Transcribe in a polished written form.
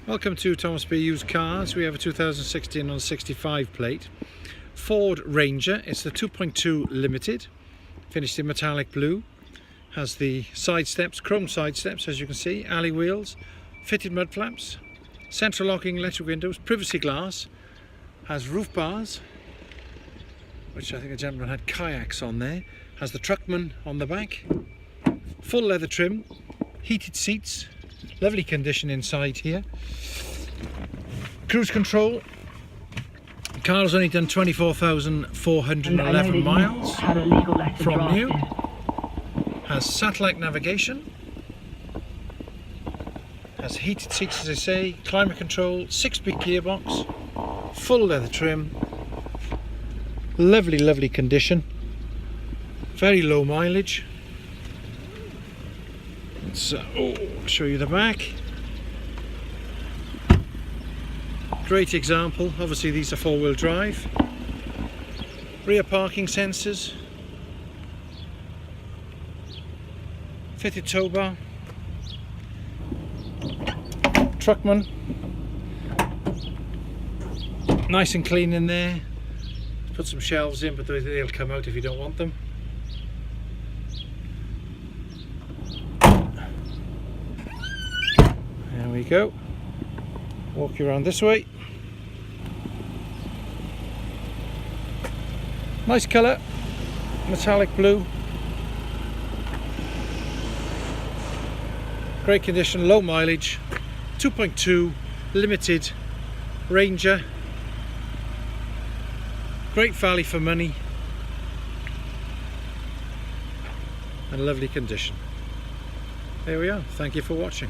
Welcome to Thomas B Used Cars. We have a 2016 on 65 plate Ford Ranger. It's the 2.2 Limited, finished in metallic blue. Has the side steps, chrome side steps, as you can see, alley wheels, fitted mud flaps, central locking electric windows, privacy glass. Has roof bars, which I think a gentleman had kayaks on there. Has the Truckman on the back, full leather trim, heated seats, lovely condition inside here. Cruise control. The car has only done 24,411 miles from new. Has satellite navigation. Has heated seats, as I say, climate control, 6-speed gearbox, full leather trim. Lovely condition. Very low mileage. So, I'll show you the back. Great example. Obviously these are 4-wheel drive. Rear parking sensors. Fitted tow bar. Truckman. Nice and clean in there. Put some shelves in, but they'll come out if you don't want them. There we go. Walk you around this way. Nice colour, metallic blue. Great condition, low mileage, 2.2 Limited Ranger. Great value for money and lovely condition. There we are. Thank you for watching.